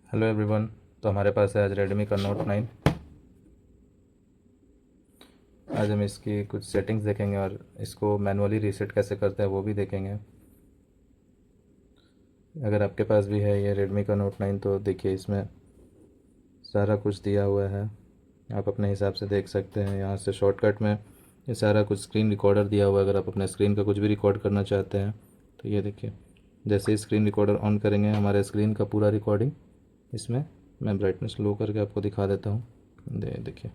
Hello everyone. तो हमारे पास है आज रेडमी का Note 9। आज हम इसकी कुछ सेटिंग्स देखेंगे और इसको मैनुअली रीसेट कैसे करते हैं वो भी देखेंगे। अगर आपके पास भी है ये रेडमी का Note 9 तो देखिए इसमें सारा कुछ दिया हुआ है, आप अपने हिसाब से देख सकते हैं। यहाँ से शॉर्टकट में ये सारा कुछ स्क्रीन रिकॉर्डर दिया हुआ है। अगर आप अपने स्क्रीन का कुछ भी रिकॉर्ड करना चाहते हैं तो ये देखिए, जैसे ही स्क्रीन रिकॉर्डर ऑन करेंगे हमारे स्क्रीन का पूरा रिकॉर्डिंग इसमें, मैं ब्राइटनेस लो करके आपको दिखा देता हूँ। देखिए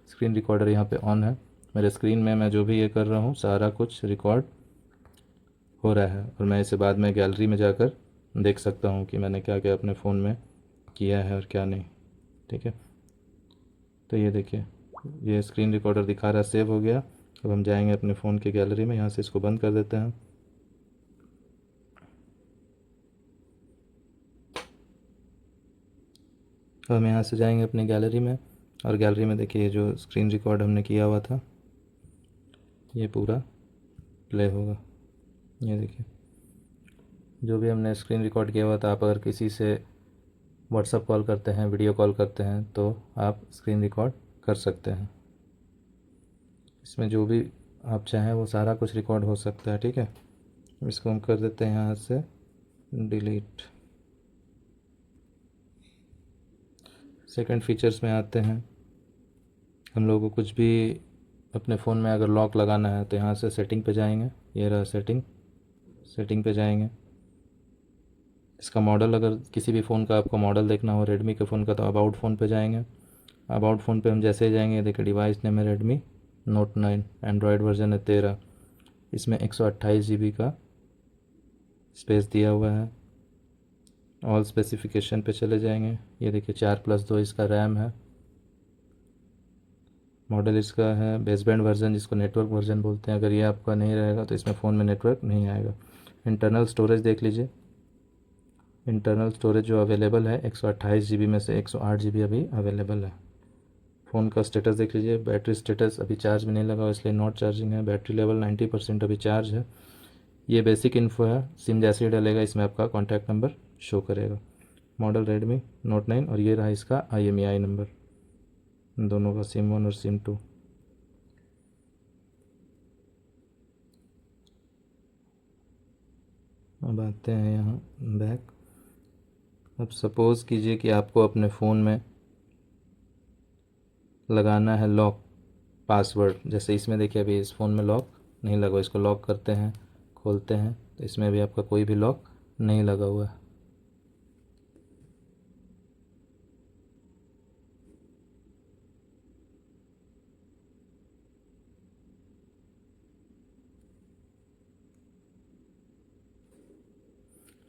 स्क्रीन रिकॉर्डर यहाँ पे ऑन है। मेरे स्क्रीन में मैं जो भी ये कर रहा हूँ सारा कुछ रिकॉर्ड हो रहा है और मैं इसे बाद में गैलरी में जाकर देख सकता हूँ कि मैंने क्या क्या अपने फ़ोन में किया है और क्या नहीं। ठीक है, तो ये देखिए ये स्क्रीन रिकॉर्डर दिखा रहा है, सेव हो गया। अब हम जाएंगे अपने फ़ोन की गैलरी में, यहाँ से इसको बंद कर देते हैं। अब हम यहाँ से जाएंगे अपनी गैलरी में और गैलरी में देखिए जो स्क्रीन रिकॉर्ड हमने किया हुआ था ये पूरा प्ले होगा। ये देखिए जो भी हमने स्क्रीन रिकॉर्ड किया हुआ था, आप अगर किसी से व्हाट्सअप कॉल करते हैं, वीडियो कॉल करते हैं तो आप स्क्रीन रिकॉर्ड कर सकते हैं। इसमें जो भी आप चाहें वो सारा कुछ रिकॉर्ड हो सकता है। ठीक है, इसको हम कर देते हैं यहाँ से डिलीट। सेकंड फीचर्स में आते हैं। हम लोगों को कुछ भी अपने फ़ोन में अगर लॉक लगाना है तो यहाँ से सेटिंग पे जाएंगे, ये रहा सेटिंग, सेटिंग पे जाएंगे। इसका मॉडल, अगर किसी भी फ़ोन का आपको मॉडल देखना हो रेडमी के फ़ोन का तो अबाउट फ़ोन पे जाएंगे। अबाउट फ़ोन पे हम जैसे ही जाएंगे, देखिए डिवाइस नेम है रेडमी Note 9, एंड्रॉयड वर्जन है 13, इसमें 128 GB का स्पेस दिया हुआ है। ऑल स्पेसिफिकेशन पे चले जाएंगे, ये देखिए 4+2 इसका रैम है। मॉडल इसका है बेसबैंड वर्जन, जिसको नेटवर्क वर्जन बोलते हैं। अगर ये आपका नहीं रहेगा तो इसमें फ़ोन में नेटवर्क नहीं आएगा। इंटरनल स्टोरेज देख लीजिए, इंटरनल स्टोरेज जो अवेलेबल है 128 GB में से 108 GB अभी अवेलेबल है। फ़ोन का स्टेटस देख लीजिए, बैटरी स्टेटस अभी चार्ज में नहीं लगा इसलिए नॉट चार्जिंग है। बैटरी लेवल 90% अभी चार्ज है। ये बेसिक इन्फो है, सिम जैसे ही डलेगा इसमें आपका कॉन्टैक्ट नंबर शो करेगा। मॉडल रेडमी Note 9 और ये रहा इसका IMEI नंबर, दोनों का SIM 1 और SIM 2। अब आते हैं यहाँ बैक। अब सपोज़ कीजिए कि आपको अपने फ़ोन में लगाना है लॉक पासवर्ड। जैसे इसमें देखिए अभी इस फ़ोन में लॉक नहीं लगा, इसको लॉक करते हैं, खोलते हैं तो इसमें भी आपका कोई भी लॉक नहीं लगा हुआ है।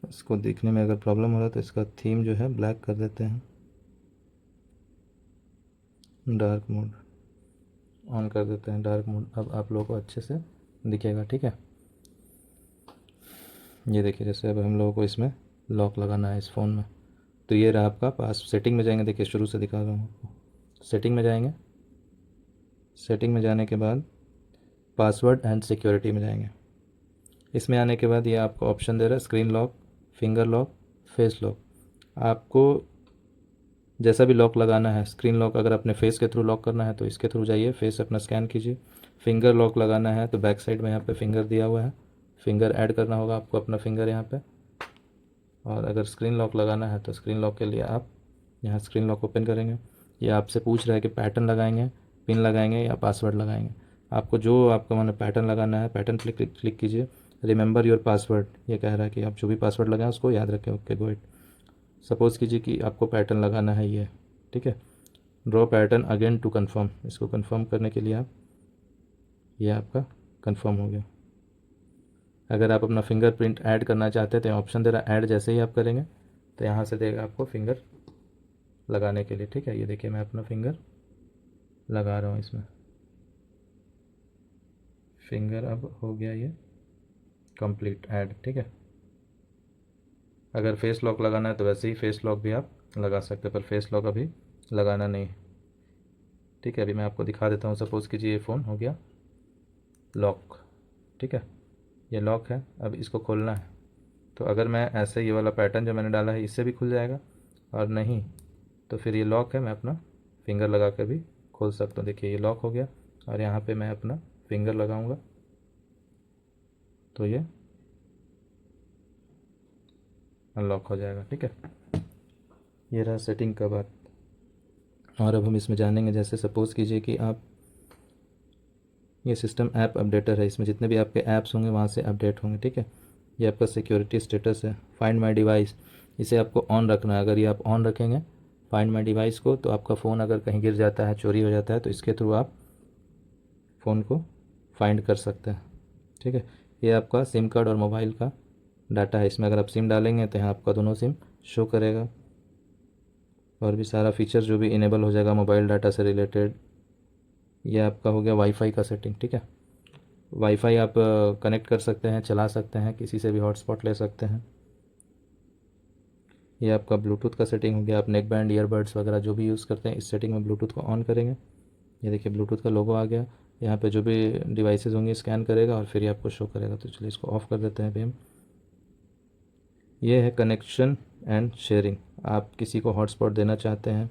इसको देखने में अगर प्रॉब्लम हो रहा है तो इसका थीम जो है ब्लैक कर देते हैं, डार्क मोड ऑन कर देते हैं, डार्क मोड। अब आप लोगों को अच्छे से दिखेगा। ठीक है, ये देखिए जैसे अब हम लोगों को इसमें लॉक लगाना है इस फ़ोन में, तो ये रहा आपका पास। सेटिंग में जाएंगे, देखिए शुरू से दिखा रहा हूँ आपको। सेटिंग में जाएंगे, सेटिंग में जाने के बाद पासवर्ड एंड सिक्योरिटी में जाएंगे। इसमें आने के बाद ये आपको ऑप्शन दे रहा है screen lock, finger lock, face lock. आपको जैसा भी लॉक लगाना है, स्क्रीन लॉक अगर अपने फेस के थ्रू लॉक करना है तो इसके थ्रू जाइए, फेस अपना स्कैन कीजिए। फिंगर लॉक लगाना है तो बैक साइड में यहाँ पे फिंगर दिया हुआ है, फिंगर ऐड करना होगा आपको अपना फिंगर यहाँ पे। और अगर स्क्रीन लॉक लगाना है तो स्क्रीन लॉक के लिए आप यहाँ स्क्रीन लॉक ओपन करेंगे। ये आपसे पूछ रहा है कि पैटर्न लगाएंगे, पिन लगाएंगे या पासवर्ड लगाएंगे। आपको जो आपको माने पैटर्न लगाना है, पैटर्न क्लिक कीजिए। रिमेंबर योर पासवर्ड, ये कह रहा है कि आप जो भी पासवर्ड लगाएं उसको याद रखें। Okay go it. सपोज़ कीजिए कि आपको पैटर्न लगाना है ये, ठीक है। Draw pattern again to confirm, इसको कन्फर्म करने के लिए आप, ये आपका कन्फर्म हो गया। अगर आप अपना फिंगरप्रिंट ऐड करना चाहते हैं तो ऑप्शन दे रहा है ऐड। जैसे ही आप करेंगे तो यहाँ से देगा आपको फिंगर लगाने के लिए। ठीक है, ये देखिए मैं अपना फिंगर लगा रहा हूँ इसमें, फिंगर अब हो गया ये कंप्लीट ऐड। ठीक है, अगर फेस लॉक लगाना है तो वैसे ही फेस लॉक भी आप लगा सकते हैं, पर फेस लॉक अभी लगाना नहीं। ठीक है, अभी मैं आपको दिखा देता हूँ। सपोज़ कीजिए ये फ़ोन हो गया लॉक। ठीक है, ये लॉक है, अब इसको खोलना है तो अगर मैं ऐसे ये वाला पैटर्न जो मैंने डाला है इससे भी खुल जाएगा और नहीं तो फिर ये लॉक है, मैं अपना फिंगर लगा कर भी खोल सकता हूँ। देखिए ये लॉक हो गया और यहाँ पे मैं अपना फिंगर लगाऊंगा तो ये अनलॉक हो जाएगा। ठीक है, ये रहा सेटिंग का बात। और अब हम इसमें जानेंगे, जैसे सपोज़ कीजिए कि आप, ये सिस्टम ऐप अपडेटर है, इसमें जितने भी आपके ऐप्स होंगे वहाँ से अपडेट होंगे। ठीक है, ये आपका सिक्योरिटी स्टेटस है। फाइंड माई डिवाइस, इसे आपको ऑन रखना है। अगर ये आप ऑन रखेंगे फाइंड माई डिवाइस को, तो आपका फ़ोन अगर कहीं गिर जाता है, चोरी हो जाता है, तो इसके थ्रू आप फ़ोन को फाइंड कर सकते हैं। ठीक है, ये आपका सिम कार्ड और मोबाइल का डाटा है। इसमें अगर आप सिम डालेंगे तो यहाँ आपका दोनों सिम शो करेगा, और भी सारा फीचर जो भी इनेबल हो जाएगा मोबाइल डाटा से रिलेटेड। ये आपका हो गया वाईफाई का सेटिंग। ठीक है, वाईफाई आप कनेक्ट कर सकते हैं, चला सकते हैं, किसी से भी हॉटस्पॉट ले सकते हैं। ये आपका ब्लूटूथ का सेटिंग हो गया। आप नेक बैंड, ईयरबड्स वगैरह जो भी यूज़ करते हैं, इस सेटिंग में ब्लूटूथ को ऑन करेंगे। ये देखिए ब्लूटूथ का लोगो आ गया। यहाँ पे जो भी डिवाइसेस होंगे स्कैन करेगा और फिर ये आपको शो करेगा। तो चलिए इसको ऑफ़ कर देते हैं अभी हम। ये है कनेक्शन एंड शेयरिंग। आप किसी को हॉटस्पॉट देना चाहते हैं,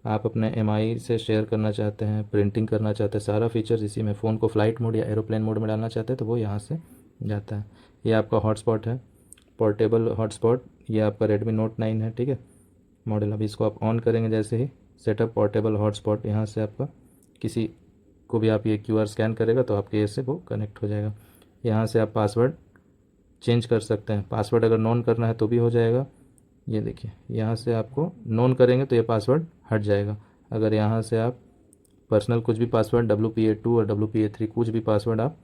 आप अपने एमआई से शेयर करना चाहते हैं, प्रिंटिंग करना चाहते हैं, सारा फीचर्स इसी में। फ़ोन को फ़्लाइट मोड या एरोप्लेन मोड में डालना चाहते हैं तो वो यहाँ से जाता है। ये आपका हॉटस्पॉट है, पोर्टेबल हॉटस्पॉट। ये आपका रेडमी नोट 9 है। ठीक है, मॉडल। अभी इसको आप ऑन करेंगे जैसे ही, सेटअप पोर्टेबल हॉटस्पॉट, यहाँ से आपका किसी को भी आप ये क्यूआर स्कैन करेगा तो आपके ये से वो कनेक्ट हो जाएगा। यहाँ से आप पासवर्ड चेंज कर सकते हैं। पासवर्ड अगर नोन करना है तो भी हो जाएगा। ये देखिए यहाँ से आपको नोन करेंगे तो ये पासवर्ड हट जाएगा। अगर यहाँ से आप पर्सनल कुछ भी पासवर्ड WPA2 और WPA3 कुछ भी पासवर्ड आप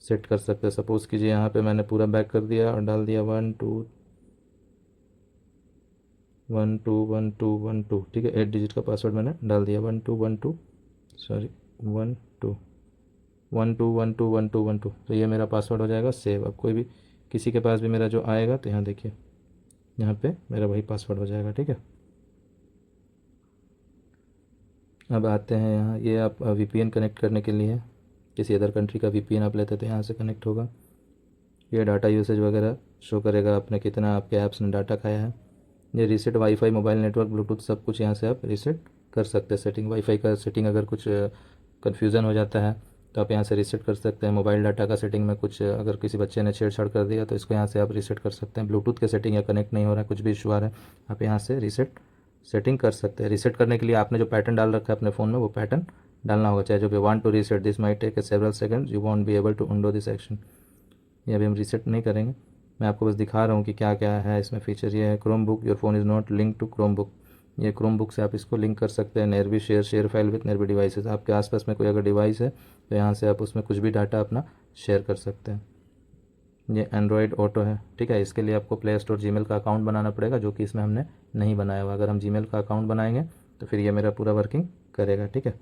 सेट कर सकते हैं। सपोज़ कीजिए यहाँ पे मैंने पूरा बैक कर दिया और डाल दिया 121212। ठीक है, 8 डिजिट का पासवर्ड मैंने डाल दिया। 1212 सॉरी 12121212। तो ये मेरा पासवर्ड हो जाएगा सेव। अब कोई भी किसी के पास भी मेरा जो आएगा तो यहाँ देखिए, यहाँ पे मेरा वही पासवर्ड हो जाएगा। ठीक है, अब आते हैं यहाँ। ये आप VPN कनेक्ट करने के लिए, किसी अदर कंट्री का VPN आप लेते हैं तो यहाँ से कनेक्ट होगा। ये डाटा यूसेज वगैरह शो करेगा, आपने कितना आपके ऐप्स ने डाटा खाया है। ये reset wifi, mobile network, Bluetooth, सब कुछ यहाँ से आप रीसेट कर सकते हैं। सेटिंग वाईफाई का सेटिंग अगर कुछ कन्फ्यूज़न हो जाता है तो आप यहाँ से रीसेट कर सकते हैं। मोबाइल डाटा का सेटिंग में कुछ अगर किसी बच्चे ने छेड़छाड़ कर दिया तो इसको यहाँ से आप रीसेट कर सकते हैं। ब्लूटूथ के सेटिंग या कनेक्ट नहीं हो रहा है, कुछ भी इशू आ रहा है, आप यहाँ से रीसेट सेटिंग कर सकते हैं। रीसेट करने के लिए आपने जो पैटर्न डाल रखा है अपने फ़ोन में, वो पैटर्न डालना होगा। चाहे जो भी want to reset this might take several seconds, you won't be able to undo this action. ये अभी हम रीसेट नहीं करेंगे, मैं आपको बस दिखा रहा हूँ कि क्या क्या है इसमें फीचर। ये है Chromebook, your phone is not link to Chromebook. ये क्रोम बुक से आप इसको लिंक कर सकते हैं। Nearby share file with nearby devices. आपके आसपास में कोई अगर डिवाइस है तो यहाँ से आप उसमें कुछ भी डाटा अपना शेयर कर सकते हैं। ये एंड्रॉयड ऑटो है। ठीक है, इसके लिए आपको प्ले स्टोर जीमेल का अकाउंट बनाना पड़ेगा, जो कि इसमें हमने नहीं बनाया हुआ। अगर हम जीमेल का अकाउंट बनाएंगे तो फिर ये मेरा पूरा वर्किंग करेगा। ठीक है,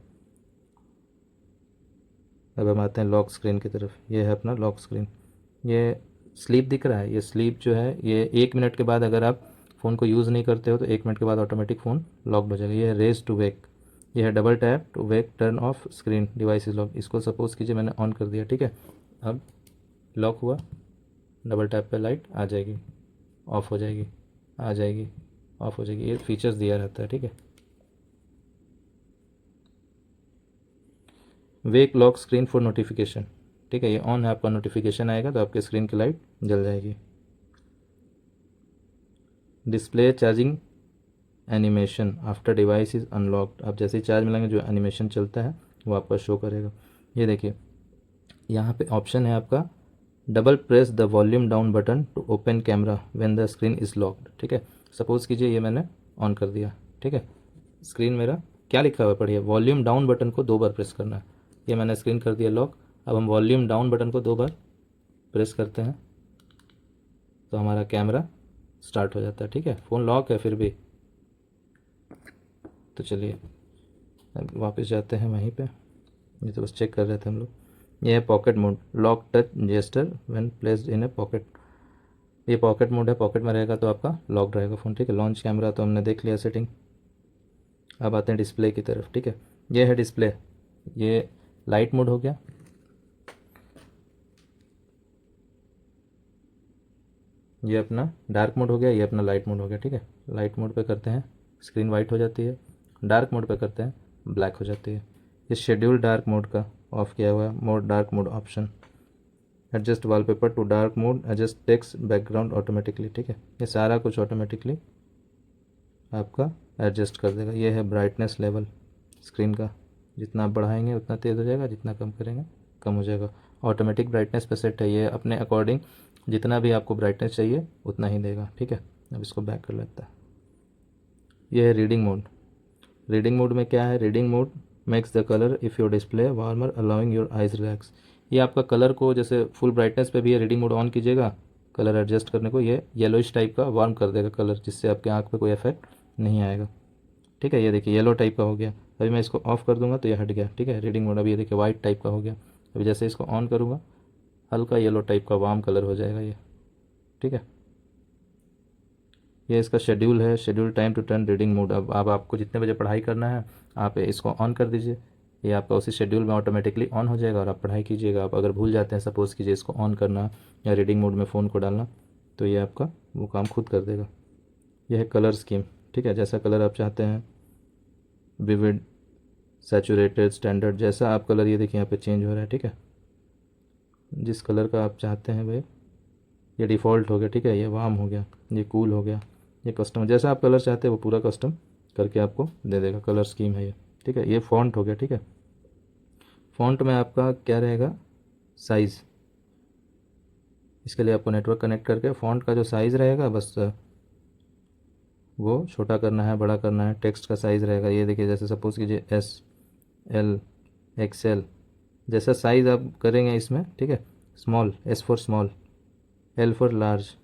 अब हम आते हैं लॉक स्क्रीन की तरफ। ये है अपना लॉक स्क्रीन। ये स्लीप दिख रहा है, ये स्लीप जो है ये 1 मिनट के बाद, अगर आप फ़ोन को यूज़ नहीं करते हो तो 1 मिनट के बाद ऑटोमेटिक फ़ोन लॉक्ड हो जाएगा। ये है रेज टू वेक। ये है double tap to wake turn off screen device is lock. इसको सपोज़ कीजिए मैंने ऑन कर दिया। ठीक है, अब लॉक हुआ, डबल टैप पे लाइट आ जाएगी, ऑफ़ हो जाएगी, आ जाएगी, ऑफ़ हो जाएगी। ये फीचर्स दिया रहता है। ठीक है, वेक लॉक स्क्रीन फॉर नोटिफिकेशन। ठीक है, ये ऑन है, आपका नोटिफिकेशन आएगा तो आपके स्क्रीन की लाइट जल जाएगी। Display charging animation after device is unlocked. आप जैसे ही चार्ज मिलाएंगे जो एनिमेशन चलता है वो आपको शो करेगा। ये देखिए यहाँ पे ऑप्शन है आपका, double press the volume down button to open camera when the screen is locked. ठीक है, सपोज़ कीजिए ये मैंने ऑन कर दिया। ठीक है, स्क्रीन मेरा क्या लिखा हुआ है पढ़िए, वॉल्यूम डाउन बटन को 2 बार प्रेस करना है। ये मैंने स्क्रीन कर दिया लॉक। अब हम वॉल्यूम डाउन बटन को 2 बार प्रेस करते हैं तो हमारा कैमरा स्टार्ट हो जाता है। ठीक है, फ़ोन लॉक है फिर भी। तो चलिए अब वापस जाते हैं वहीं पे। ये तो बस चेक कर रहे थे हम लोग। ये है pocket mode, lock touch gesture when placed in a pocket. ये पॉकेट मोड है, पॉकेट में रहेगा तो आपका लॉक रहेगा फ़ोन। ठीक है, लॉन्च कैमरा तो हमने देख लिया सेटिंग। अब आते हैं डिस्प्ले की तरफ। ठीक है, ये है डिस्प्ले। ये लाइट मोड हो गया, ये अपना डार्क मोड हो गया, ये अपना लाइट मोड हो गया। ठीक है, लाइट मोड पे करते हैं स्क्रीन वाइट हो जाती है। डार्क मोड पे करते हैं, ब्लैक हो जाती है। ये शेड्यूल डार्क मोड का ऑफ किया हुआ है, mode dark mode option. Adjust wallpaper to dark mode, adjust text background automatically, ठीक है। ये सारा कुछ ऑटोमेटिकली आपका एडजस्ट कर देगा। ये है ब्राइटनेस लेवल स्क्रीन का, जितना आप बढ़ाएंगे उतना तेज़ हो जाएगा, जितना कम करेंगे कम हो जाएगा। ऑटोमेटिक ब्राइटनेस पे सेट है, ये अपने अकॉर्डिंग जितना भी आपको ब्राइटनेस चाहिए उतना ही देगा, ठीक है। अब इसको बैक कर लेता है। ये है रीडिंग मोड। रीडिंग मोड में क्या है, reading mode makes the colour if your display warmer allowing your eyes relax. ये आपका कलर को जैसे फुल ब्राइटनेस पे भी ये रीडिंग मोड ऑन कीजिएगा, कलर एडजस्ट करने को ये येलोइश टाइप का वार्म कर देगा कलर, जिससे आपके आँख पे कोई इफेक्ट नहीं आएगा, ठीक है। ये देखिए येलो टाइप का हो गया। अभी मैं इसको ऑफ कर दूंगा तो ये हट गया, ठीक है। रीडिंग मोड अभी ये देखिए वाइट टाइप का हो गया। अभी जैसे इसको ऑन करूँगा हल्का येलो टाइप का वार्म कलर हो जाएगा ये, ठीक है। ये इसका शेड्यूल है, schedule time to turn reading mode. अब आपको जितने बजे पढ़ाई करना है आप इसको ऑन कर दीजिए, ये आपका उसी शेड्यूल में ऑटोमेटिकली ऑन हो जाएगा और आप पढ़ाई कीजिएगा। आप अगर भूल जाते हैं सपोज़ कीजिए इसको ऑन करना या रीडिंग मोड में फ़ोन को डालना, तो ये आपका वो काम खुद कर देगा। यह है कलर स्कीम, ठीक है। जैसा कलर आप चाहते हैं, विविड, सैचुरेटेड, स्टैंडर्ड, जैसा आप कलर, ये देखिए यहाँ पे चेंज हो रहा है, ठीक है। जिस कलर का आप चाहते हैं भाई, ये डिफ़ॉल्ट हो गया, ठीक है। ये वार्म हो गया, ये कूल हो गया, ये कस्टम, जैसा आप कलर चाहते हैं वो पूरा कस्टम करके आपको दे देगा। कलर स्कीम है ये, ठीक है। ये फ़ॉन्ट हो गया, ठीक है। फ़ॉन्ट में आपका क्या रहेगा, साइज़। इसके लिए आपको नेटवर्क कनेक्ट करके फ़ॉन्ट का जो साइज़ रहेगा बस वो छोटा करना है, बड़ा करना है। टेक्स्ट का साइज़ रहेगा, ये देखिए जैसे सपोज़ कीजिए SL XL, जैसा साइज़ आप करेंगे इसमें, ठीक है। Small, S for small, L for large,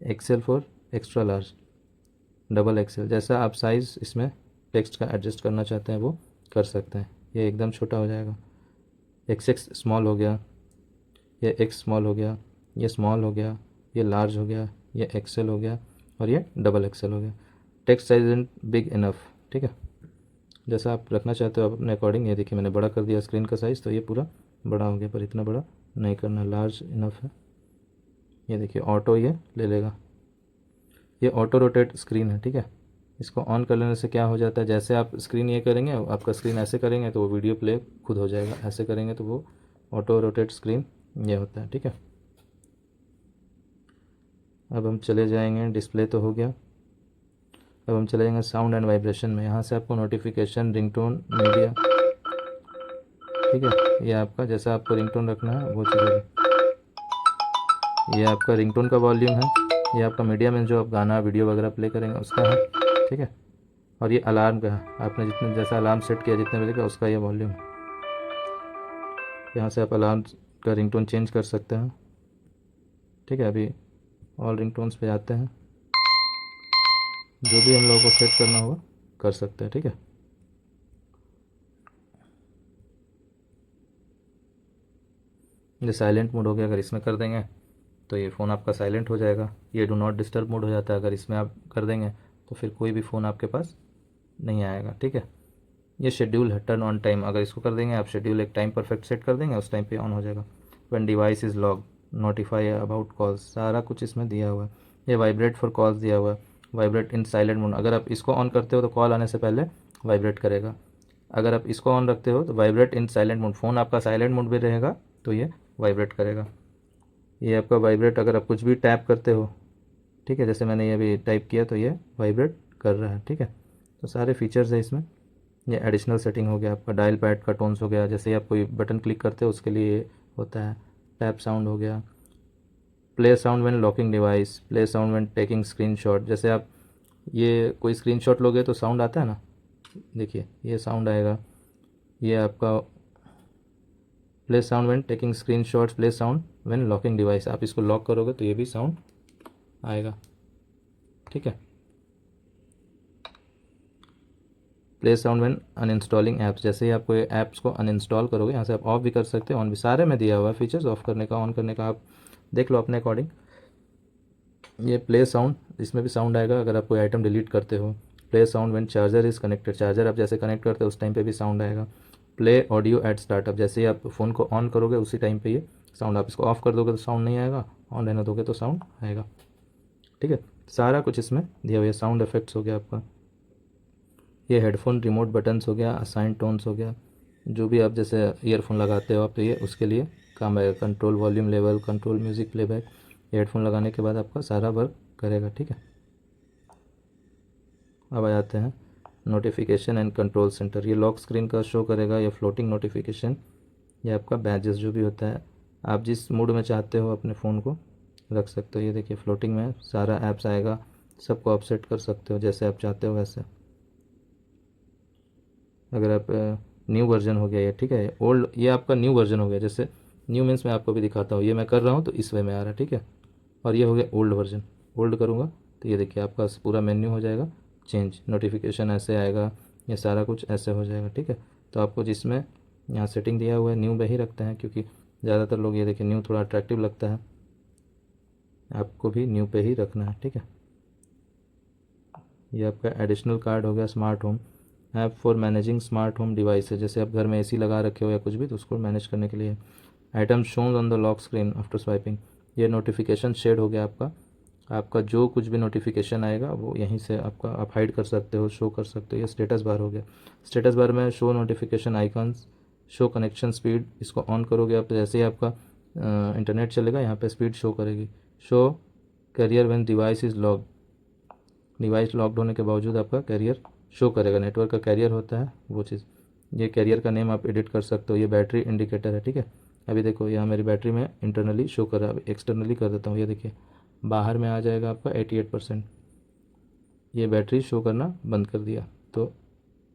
XL for extra large, double XL, जैसा आप साइज़ इसमें टेक्स्ट का एडजस्ट करना चाहते हैं वो कर सकते हैं। ये एकदम छोटा हो जाएगा, XX स्मॉल हो गया, ये X स्मॉल हो गया, ये स्मॉल हो गया, ये लार्ज हो गया, ये XL हो गया और ये डबल XL हो गया। Text size is big enough, ठीक है। जैसा आप रखना चाहते हो आप अपने अकॉर्डिंग। ये देखिए मैंने बड़ा कर दिया स्क्रीन का साइज़, तो ये पूरा बड़ा हो गया, पर इतना बड़ा नहीं करना, लार्ज इनफ है। ये देखिए ऑटो ये ले लेगा, ये ऑटो रोटेट स्क्रीन है, ठीक है। इसको ऑन कर लेने से क्या हो जाता है, जैसे आप स्क्रीन ये करेंगे, आपका स्क्रीन ऐसे करेंगे तो वो वीडियो प्ले खुद हो जाएगा, ऐसे करेंगे तो वो ऑटो रोटेट स्क्रीन ये होता है, ठीक है। अब हम चले जाएंगे, डिस्प्ले तो हो गया। अब हम चले जाएंगे साउंड एंड वाइब्रेशन में। यहाँ से आपको नोटिफिकेशन, रिंगटोन, मीडिया, ठीक है। ये आपका जैसा आपको रिंगटोन रखना है वो चलेगा। ये आपका रिंगटोन का वॉल्यूम है, ये आपका मीडिया में जो आप गाना वीडियो वगैरह प्ले करेंगे उसका है, ठीक है। और ये अलार्म का है, आपने जितने जैसा अलार्म सेट किया जितने बजे का उसका ये वॉल्यूम है। यहाँ से आप अलार्म का रिंगटोन चेंज कर सकते हैं, ठीक है। अभी ऑल रिंगटोन्स पे जाते हैं, जो भी हम लोगों को सेट करना होगा कर सकते हैं, ठीक है। ये साइलेंट मोड हो गया, अगर इसमें कर देंगे तो ये फ़ोन आपका साइलेंट हो जाएगा। ये डू नॉट डिस्टर्ब मोड हो जाता है, अगर इसमें आप कर देंगे तो फिर कोई भी फ़ोन आपके पास नहीं आएगा, ठीक है। ये शेड्यूल है, टर्न ऑन टाइम, अगर इसको कर देंगे आप शेड्यूल एक टाइम परफेक्ट सेट कर देंगे, उस टाइम पे ऑन हो जाएगा। When device is log, notify about calls, सारा कुछ इसमें दिया हुआ है। ये वाइब्रेट फॉर कॉल्स दिया हुआ है, वाइब्रेट इन साइलेंट मोड, अगर आप इसको ऑन करते हो तो कॉल आने से पहले वाइब्रेट करेगा। अगर आप इसको ऑन रखते हो तो वाइब्रेट इन साइलेंट मोड, फ़ोन आपका साइलेंट मोड भी रहेगा तो ये वाइब्रेट करेगा। ये आपका वाइब्रेट, अगर आप कुछ भी टैप करते हो, ठीक है, जैसे मैंने ये भी टाइप किया तो ये वाइब्रेट कर रहा है, ठीक है। तो सारे फीचर्स है इसमें। ये एडिशनल सेटिंग हो गया आपका, डायल पैड का टोन्स हो गया, जैसे ही आप कोई बटन क्लिक करते हो उसके लिए होता है। टैप साउंड हो गया, play sound when locking device, play sound when taking screenshot, जैसे आप ये कोई स्क्रीनशॉट लोगे तो साउंड आता है ना, देखिए ये साउंड आएगा। ये आपका play sound when taking screenshots, play sound when locking device, आप इसको लॉक करोगे तो ये भी साउंड आएगा, ठीक है। प्ले साउंड व्हेन अनइंस्टॉलिंग ऐप्स, जैसे ही आप कोई ऐप्स को अनइंस्टॉल करोगे यहाँ से आप ऑफ भी कर सकते हो, ऑन भी, सारे में दिया हुआ है फीचर्स, ऑफ करने का, ऑन करने का, आप देख लो अपने अकॉर्डिंग। ये प्ले साउंड, इसमें भी साउंड आएगा अगर आप कोई आइटम डिलीट करते हो। Play sound when charger is connected, charger आप जैसे कनेक्ट करते हो उस टाइम पे भी साउंड आएगा। प्ले ऑडियो एट स्टार्टअप, जैसे ही आप फ़ोन को ऑन करोगे उसी टाइम पे ये साउंड, आप इसको ऑफ कर दोगे तो साउंड नहीं आएगा, ऑन रहने दोगे तो साउंड आएगा, ठीक है। सारा कुछ इसमें दिया हुआ है। साउंड इफेक्ट्स हो गया आपका, ये हेडफोन रिमोट बटन्स हो गया, असाइन टोन्स हो गया, जो भी आप जैसे ईयरफोन लगाते हो आप, तो ये उसके लिए काम आएगा। Control volume level, control music playback, headphone लगाने के बाद आपका सारा वर्क करेगा, ठीक है। अब आ जाते हैं नोटिफिकेशन एंड कंट्रोल सेंटर। ये लॉक स्क्रीन का शो करेगा, या फ्लोटिंग नोटिफिकेशन, ये आपका बैजेस जो भी होता है, आप जिस मूड में चाहते हो अपने फ़ोन को रख सकते हो। ये देखिए फ्लोटिंग में सारा ऐप्स आएगा, सबको आप सेट कर सकते हो जैसे आप चाहते हो वैसे। अगर आप न्यू वर्जन हो गया ये, ठीक है, ओल्ड ये आपका न्यू वर्जन हो गया। जैसे न्यू मीन्स मैं आपको भी दिखाता हूँ, ये मैं कर रहा हूँ तो इस वे में आ रहा है, ठीक है। और ये हो गया ओल्ड वर्जन। ओल्ड करूँगा तो ये देखिए आपका पूरा मेन्यू हो जाएगा चेंज, नोटिफिकेशन ऐसे आएगा, ये सारा कुछ ऐसे हो जाएगा, ठीक है। तो आपको जिसमें यहाँ सेटिंग दिया हुआ है न्यू पे ही रखते हैं, क्योंकि ज़्यादातर लोग ये देखिए न्यू थोड़ा अट्रैक्टिव लगता है, आपको भी न्यू पे ही रखना है, ठीक है। ये आपका एडिशनल कार्ड हो गया smart home app for managing smart home devices. जैसे आप घर में एसी लगा रखे हो या कुछ भी, तो उसको मैनेज करने के लिए। Item shown on the lock screen after swiping, ये नोटिफिकेशन शेड हो गया आपका। आपका जो कुछ भी नोटिफिकेशन आएगा वो यहीं से आपका आप हाइड कर सकते हो, शो कर सकते हो। ये स्टेटस बार हो गया। स्टेटस बार में show notification icons, show connection speed, इसको ऑन करोगे आप तो जैसे ही आपका इंटरनेट चलेगा यहाँ पे स्पीड शो करेगी। Show carrier when device is locked, device locked होने के बावजूद आपका कैरियर शो करेगा। नेटवर्क का कैरियर होता है वो चीज़। ये कैरियर का नेम आप एडिट कर सकते हो। ये बैटरी इंडिकेटर है, ठीक है। अभी देखो यहाँ मेरी बैटरी में इंटरनली शो कर रहा है, अभी एक्सटर्नली कर देता हूँ। ये देखिए बाहर में आ जाएगा आपका 88%, ये बैटरी शो करना बंद कर दिया। तो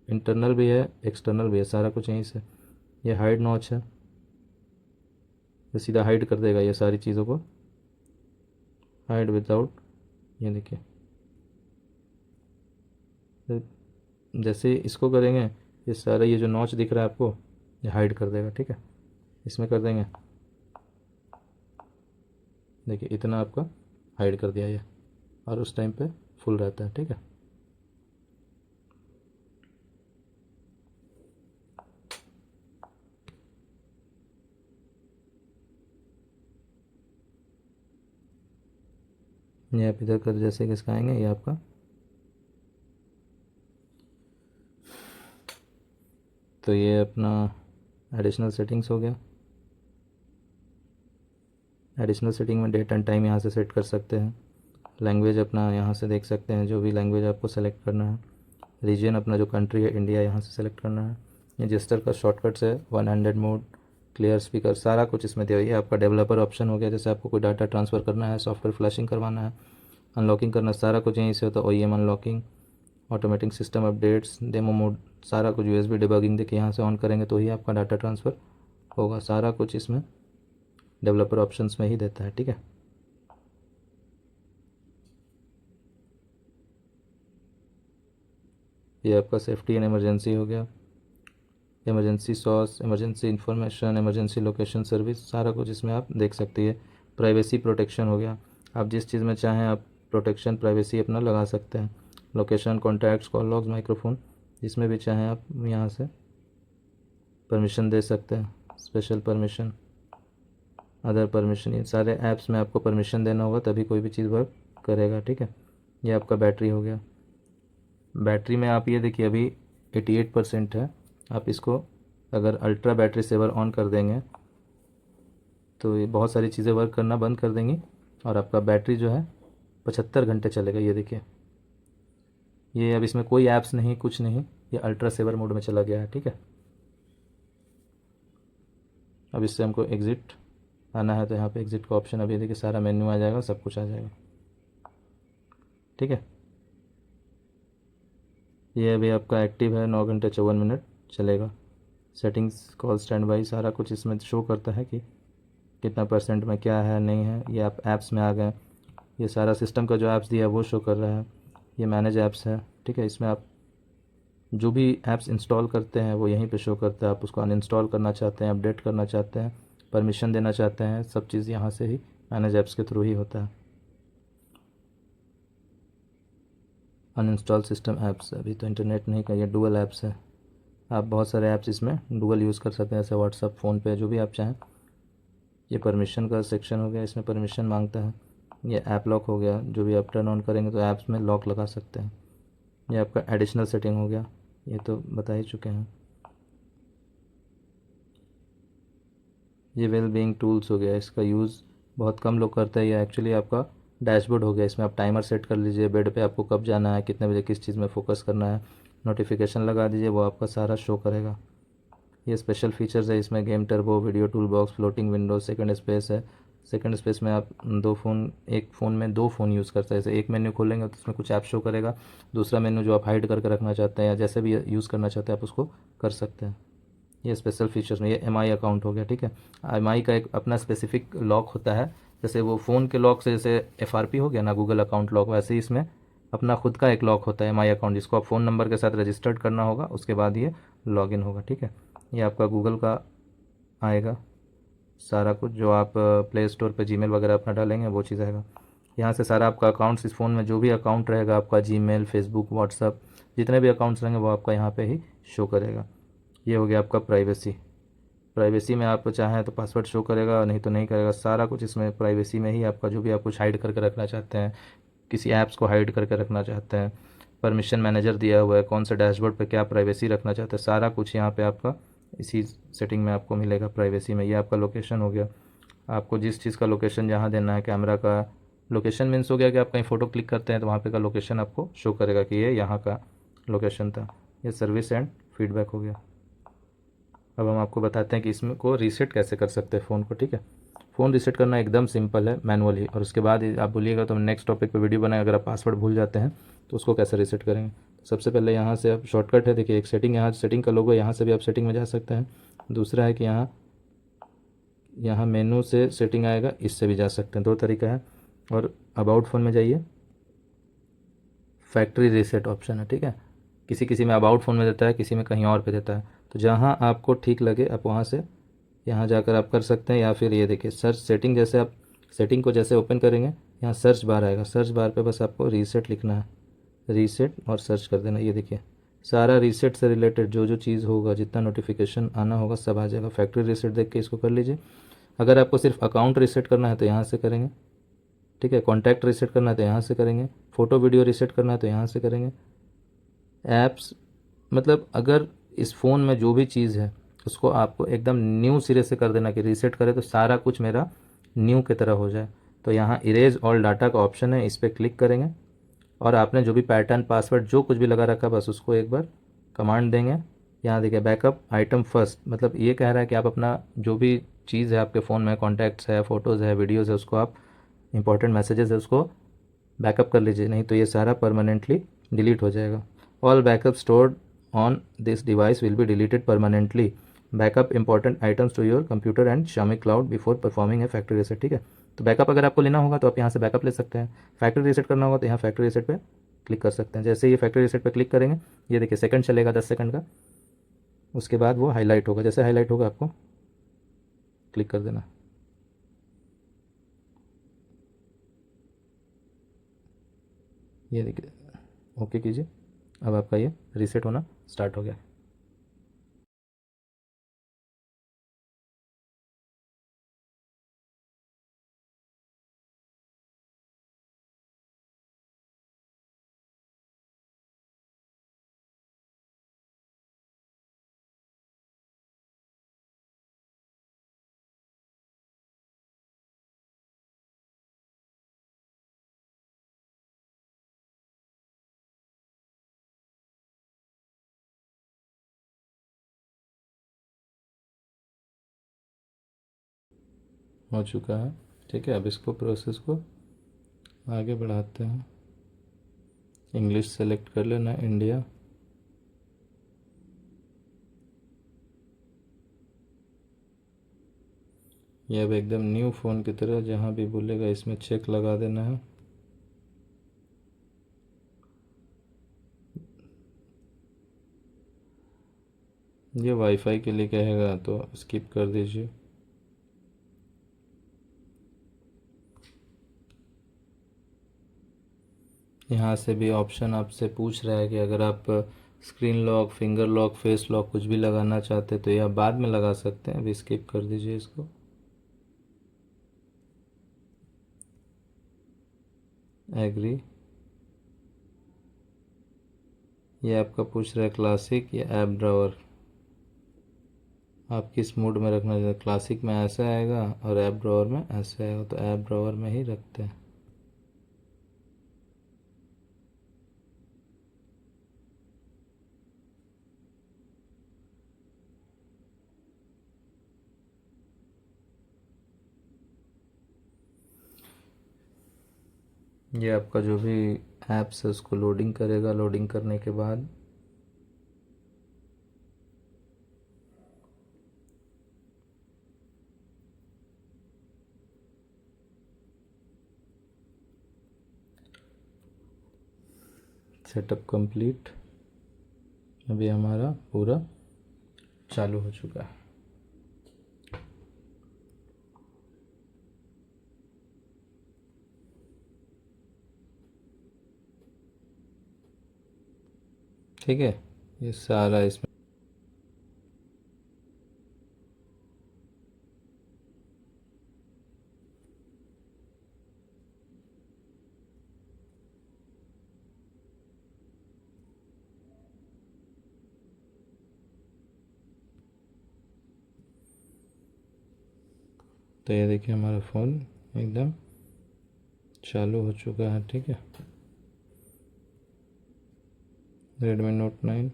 इंटरनल भी है एक्सटर्नल भी है, सारा कुछ यहीं से। ये हाइड नॉच है, ये सीधा हाइड कर देगा ये सारी चीज़ों को, हाइड विदाउट। ये देखिए जैसे इसको करेंगे ये सारा ये जो नॉच दिख रहा है आपको, ये हाइड कर देगा, ठीक है। इसमें कर देंगे, देखिए इतना आपका हाइड कर दिया ये, और उस टाइम पे फुल रहता है, ठीक है। ये आप इधर कर जैसे किसका आएंगे, ये आपका तो ये अपना एडिशनल सेटिंग्स हो गया। एडिशनल सेटिंग में डेट एंड टाइम यहाँ से सेट कर सकते हैं। लैंग्वेज अपना यहाँ से देख सकते हैं, जो भी लैंग्वेज आपको सेलेक्ट करना है। रीजन अपना जो कंट्री है इंडिया, यहाँ से सेलेक्ट करना है। ये जेस्टर का शॉर्टकट्स है, 100 मोड, क्लियर स्पीकर, सारा कुछ इसमें दिया। ये आपका डेवलपर ऑप्शन हो गया, जैसे आपको कोई डाटा ट्रांसफ़र करना है, सॉफ्टवेयर फ्लैशिंग करवाना है, अनलॉकिंग करना, सारा कुछ यहीं से होता है। OEM unlocking, automatic system updates, demo mode, सारा कुछ। USB डिबगिंग देखिए यहाँ से ऑन करेंगे तो ही आपका डाटा ट्रांसफ़र होगा। सारा कुछ इसमें डेवलपर ऑप्शंस में ही देता है, ठीक है। ये आपका सेफ्टी एंड इमरजेंसी हो गया, emergency sauce, emergency information, emergency location service, सारा कुछ इसमें आप देख सकते हैं। प्राइवेसी प्रोटेक्शन हो गया, आप जिस चीज़ में चाहें आप प्रोटेक्शन प्राइवेसी अपना लगा सकते हैं। Location, contacts, call logs, microphone, जिसमें भी चाहें आप यहाँ से परमिशन दे सकते हैं। स्पेशल परमिशन, अदर परमिशन, ये सारे ऐप्स में आपको परमिशन देना होगा तभी कोई भी चीज़ वर्क करेगा, ठीक है। ये आपका बैटरी हो गया। बैटरी में आप ये देखिए अभी 88% है। आप इसको अगर अल्ट्रा बैटरी सेवर ऑन कर देंगे तो ये बहुत सारी चीज़ें वर्क करना बंद कर देंगी, और आपका बैटरी जो है 75 घंटे चलेगा। ये देखिए ये अब इसमें कोई ऐप्स नहीं, कुछ नहीं, ये अल्ट्रा सेवर मोड में चला गया है, ठीक है। अब इससे हमको एग्ज़िट आना है तो यहाँ पे एग्ज़िट का ऑप्शन, अभी देखिए सारा मेन्यू आ जाएगा, सब कुछ आ जाएगा, ठीक है। ये अभी आपका एक्टिव है, 9 घंटे 54 मिनट चलेगा। सेटिंग्स, कॉल, स्टैंड बाई, सारा कुछ इसमें शो करता है कि कितना परसेंट में क्या है नहीं है। ये आप ऐप्स में आ गए, ये सारा सिस्टम का जो ऐप्स दिया है वो शो कर रहा है। ये मैनेज ऐप्स है, ठीक है। इसमें आप जो भी ऐप्स इंस्टॉल करते हैं वो यहीं पे शो करता है। आप उसको अनइंस्टॉल करना चाहते हैं, अपडेट करना चाहते हैं, परमिशन देना चाहते हैं, सब चीज़ यहाँ से ही मैनेज ऐप्स के थ्रू ही होता है। अनइंस्टॉल सिस्टम ऐप्स, अभी तो इंटरनेट नहीं का, ये डुअल ऐप्स है। आप बहुत सारे ऐप्स इसमें डुअल यूज़ कर सकते हैं, जैसे व्हाट्सअप, फ़ोन पे, जो भी आप चाहें। ये परमिशन का सेक्शन हो गया, इसमें परमिशन मांगता है। ये ऐप लॉक हो गया, जो भी आप टर्न ऑन करेंगे तो ऐप्स में लॉक लगा सकते हैं। ये आपका एडिशनल सेटिंग हो गया, ये तो बता ही चुके हैं। ये वेल बीइंग टूल्स हो गया, इसका यूज़ बहुत कम लोग करते हैं। ये एक्चुअली आपका डैशबोर्ड हो गया। इसमें आप टाइमर सेट कर लीजिए, बेड पे आपको कब जाना है, कितने बजे किस चीज़ में फ़ोकस करना है, नोटिफिकेशन लगा दीजिए, वो आपका सारा शो करेगा। ये स्पेशल फीचर्स है इसमें, game turbo, video tool box, floating window, second space है। सेकंड स्पेस में आप एक फ़ोन में दो फ़ोन यूज़ करते हैं। जैसे एक मेन्यू खोलेंगे तो उसमें कुछ ऐप शो करेगा, दूसरा मेन्यू जो आप हाइड करके रखना चाहते हैं या जैसे भी यूज़ करना चाहते हैं आप उसको कर सकते हैं। ये स्पेशल फीचर्स में ये एम आई अकाउंट हो गया, ठीक है। एम आई का एक अपना स्पेसिफिक लॉक होता है, जैसे वो फ़ोन के लॉक से जैसे एफ आर पी हो गया ना गूगल अकाउंट लॉक, वैसे ही इसमें अपना खुद का एक लॉक होता है एम आई अकाउंट, जिसको आप फ़ोन नंबर के साथ रजिस्टर्ड करना होगा, उसके बाद ये लॉगिन होगा, ठीक है। ये आपका गूगल का आएगा सारा कुछ, जो आप प्ले स्टोर पे जीमेल वगैरह अपना डालेंगे वो चीज़ आएगा। यहाँ से सारा आपका अकाउंट्स, इस फ़ोन में जो भी अकाउंट रहेगा आपका, जीमेल, फेसबुक, व्हाट्सअप, जितने भी अकाउंट्स रहेंगे वो आपका यहाँ पे ही शो करेगा। ये हो गया आपका प्राइवेसी। प्राइवेसी में आप चाहें तो पासवर्ड शो करेगा, नहीं तो नहीं करेगा। सारा कुछ इसमें प्राइवेसी में ही आपका, जो भी आप कुछ हाइड करके रखना चाहते हैं, किसी ऐप्स को हाइड करके रखना चाहते हैं, परमिशन मैनेजर दिया हुआ है, कौन से डैशबोर्ड पे क्या प्राइवेसी रखना चाहते हैं, सारा कुछ यहाँ पे आपका इसी सेटिंग में आपको मिलेगा प्राइवेसी में। ये आपका लोकेशन हो गया, आपको जिस चीज़ का लोकेशन जहाँ देना है, कैमरा का लोकेशन मीन्स हो गया कि आप कहीं फ़ोटो क्लिक करते हैं तो वहाँ पे का लोकेशन आपको शो करेगा कि ये यहाँ का लोकेशन था। ये सर्विस एंड फीडबैक हो गया। अब हम आपको बताते हैं कि इसमें को रीसेट कैसे कर सकते हैं फ़ोन को, ठीक है। फ़ोन रीसेट करना एकदम सिंपल है, मैनुअली। और उसके बाद आप बोलिएगा तो हम नेक्स्ट टॉपिक पे वीडियो बनाए, अगर आप पासवर्ड भूल जाते हैं तो उसको कैसे रीसेट करेंगे। तो सबसे पहले यहाँ से आप शॉर्टकट है, देखिए एक सेटिंग, यहाँ सेटिंग का लोगो, यहाँ से भी आप सेटिंग में जा सकते हैं। दूसरा है कि यहाँ यहाँ मेनू से सेटिंग आएगा, इससे भी जा सकते हैं, दो तरीका है। और अबाउट फ़ोन में जाइए, फैक्ट्री रीसेट ऑप्शन है, ठीक है। किसी किसी में अबाउट फ़ोन में देता है, किसी में कहीं और पे देता है, तो जहाँ आपको ठीक लगे आप वहाँ से यहाँ जाकर आप कर सकते हैं। या फिर ये देखिए सर्च सेटिंग, जैसे आप सेटिंग को जैसे ओपन करेंगे यहाँ सर्च बार आएगा, सर्च बार पे बस आपको रीसेट लिखना है, रीसेट और सर्च कर देना। ये देखिए सारा रीसेट से रिलेटेड जो जो चीज़ होगा, जितना नोटिफिकेशन आना होगा सब आ जाएगा। फैक्ट्री रीसेट देख के इसको कर लीजिए। अगर आपको सिर्फ अकाउंट रीसेट करना है तो यहाँ से करेंगे, ठीक है। कॉन्टैक्ट रीसेट करना है तो यहाँ से करेंगे, फ़ोटो वीडियो रीसेट करना है तो यहाँ से करेंगे। ऐप्स, मतलब अगर इस फ़ोन में जो भी चीज़ है उसको आपको एकदम न्यू सिरे से कर देना कि रीसेट करे तो सारा कुछ मेरा न्यू की तरह हो जाए, तो यहाँ इरेज ऑल डाटा का ऑप्शन है, इस पर क्लिक करेंगे और आपने जो भी पैटर्न, पासवर्ड, जो कुछ भी लगा रखा बस उसको एक बार कमांड देंगे। यहाँ देखिए बैकअप आइटम फर्स्ट, मतलब ये कह रहा है कि आप अपना जो भी चीज़ है आपके फ़ोन में, कॉन्टैक्ट्स है, फ़ोटोज़ है, वीडियोज़ है, उसको आप इंपॉर्टेंट मैसेजेस है उसको बैकअप कर लीजिए, नहीं तो ये सारा परमानेंटली डिलीट हो जाएगा। All backup stored on this device will be deleted permanently. Backup important items to your computer and Xiaomi cloud before performing a factory reset, ठीक है। तो बैकअप अगर आपको लेना होगा तो आप यहाँ से बैकअप ले सकते हैं, फैक्ट्री रीसेट करना होगा तो यहाँ फैक्ट्री रीसेट पे क्लिक कर सकते हैं। जैसे ये फैक्ट्री रीसेट पे क्लिक करेंगे, ये देखिए सेकंड चलेगा 10 सेकंड का, उसके बाद वो हाईलाइट होगा, जैसे हाईलाइट होगा आपको क्लिक कर देना। ये देखिए ओके कीजिए, अब आपका ये रीसेट होना स्टार्ट हो गया। हो चुका है, ठीक है। अब इसको प्रोसेस को आगे बढ़ाते हैं। इंग्लिश सेलेक्ट कर लेना, इंडिया। ये अब एकदम न्यू फ़ोन की तरह जहाँ भी बोलेगा इसमें चेक लगा देना है। ये वाईफाई के लिए कहेगा तो स्किप कर दीजिए। यहाँ से भी ऑप्शन आपसे पूछ रहा है कि अगर आप screen lock, finger lock, face lock कुछ भी लगाना चाहते तो यह बाद में लगा सकते हैं, अभी स्किप कर दीजिए इसको। एग्री, ये आपका पूछ रहा है क्लासिक या ऐप ड्रावर, आप किस मूड में रखना चाहते हैं। क्लासिक में ऐसे आएगा और ऐप ड्रावर में ऐसे आएगा, तो ऐप ड्रावर में ही रखते हैं। ये आपका जो भी ऐप्स है उसको लोडिंग करेगा, लोडिंग करने के बाद सेटअप कंप्लीट, अभी हमारा पूरा चालू हो चुका है। ठीक है, ये सारा इसमें तो ये देखिए हमारा फ़ोन एकदम चालू हो चुका है। ठीक है, Redmi Note 9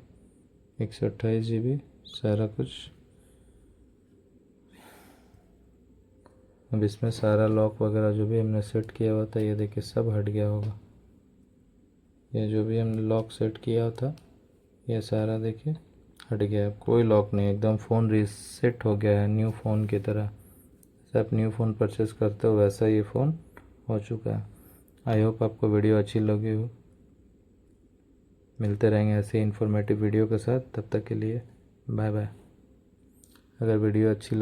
128 GB, सारा कुछ। अब इसमें सारा लॉक वगैरह जो भी हमने सेट किया हुआ था, ये देखिए सब हट गया होगा। ये जो भी हमने लॉक सेट किया था ये सारा देखिए हट गया है, कोई लॉक नहीं, एकदम फ़ोन रीसेट हो गया है न्यू फ़ोन की तरह। जैसे आप न्यू फ़ोन परचेस करते हो वैसा ये फ़ोन हो चुका है। आई होप आपको वीडियो अच्छी लगी हो। मिलते रहेंगे ऐसे इन्फॉर्मेटिव वीडियो के साथ, तब तक के लिए बाय बाय। अगर वीडियो अच्छी